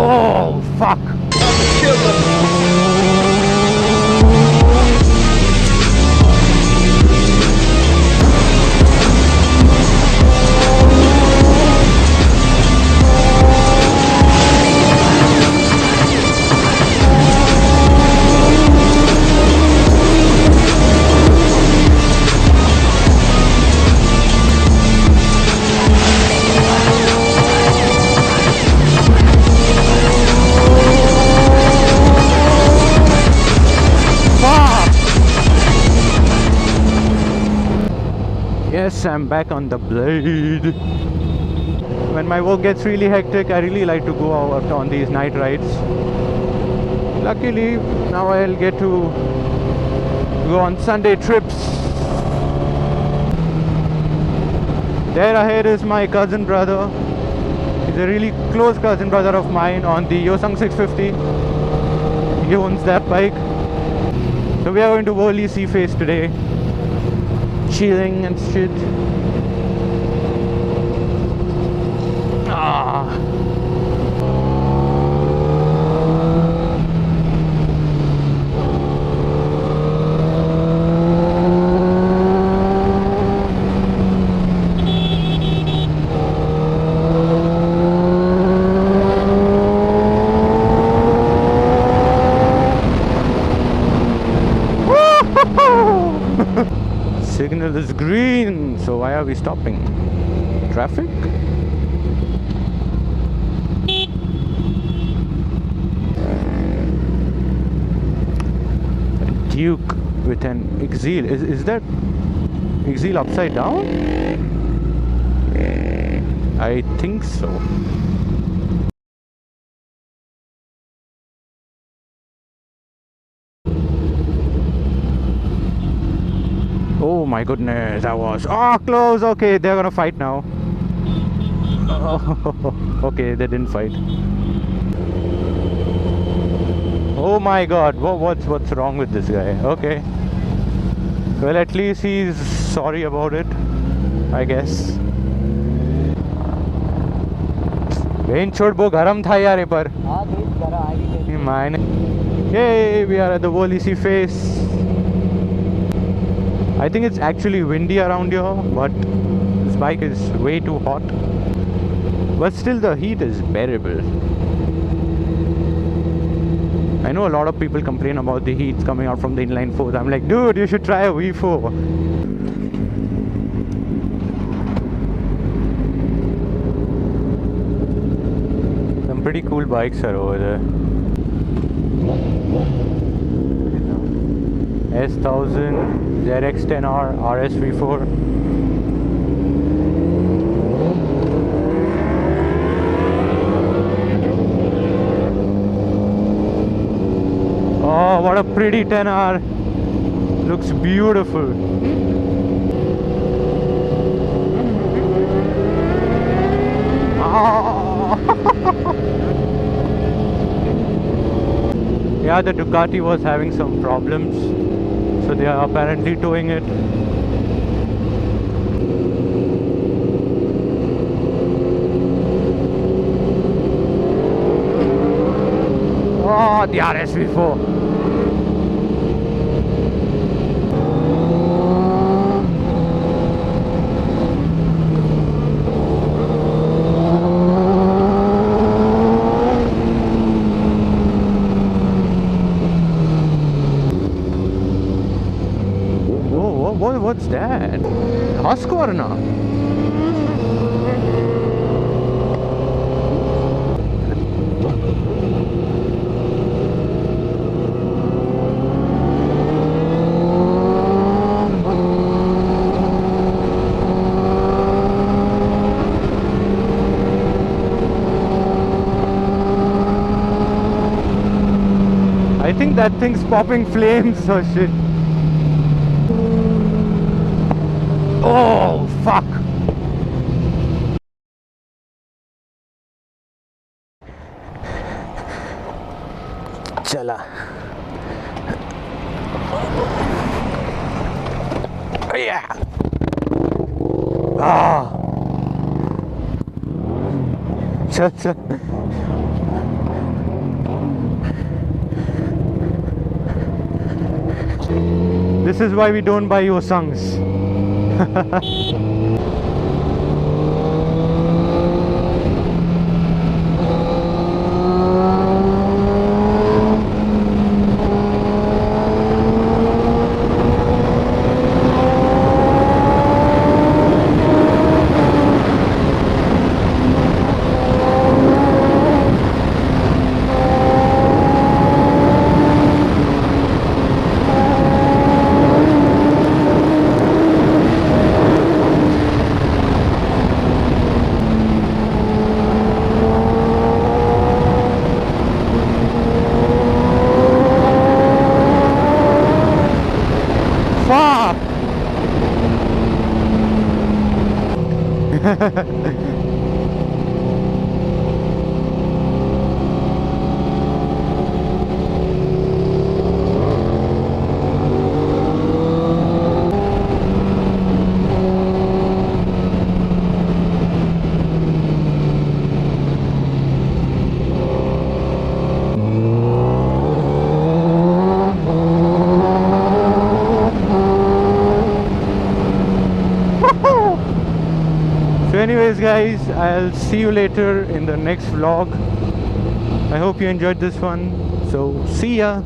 Oh, fuck. Yes, I'm back on the blade. When my work gets really hectic, I really like to go out on these night rides. Luckily, now I'll get to go on Sunday trips. There ahead is my cousin brother. He's a really close cousin brother of mine on the Yosung 650. He owns that bike. So we are going to Worli Sea Face today. Chilling and shit. Signal is green, so why are we stopping? Traffic? Duke with an Exile. Is that Exile upside down? I think so. Oh my goodness, that was close. Okay, they're gonna fight now. Oh, okay, they didn't fight. Oh my god, what's wrong with this guy? Okay, well, at least he's sorry about it, I guess. Vein chhod wo garam tha yaar par. Yay, we are at the Worli Sea Face. I think it's actually windy around here, but this bike is way too hot. But still the heat is bearable. I know a lot of people complain about the heat coming out from the inline fours. I'm like, dude, you should try a V4. Some pretty cool bikes are over there. S1000, ZX10R, RS V4. Oh, what a pretty 10R. Looks beautiful. Oh. Yeah, the Ducati was having some problems, so they are apparently towing it. Oh, the RSV4. What's that? Husqvarna. I think that thing's popping flames or shit. Oh, fuck. Chala. Yeah. Ah. Chal. This is why we don't buy Yosangs. Anyways guys, I'll see you later in the next vlog. I hope you enjoyed this one. So see ya.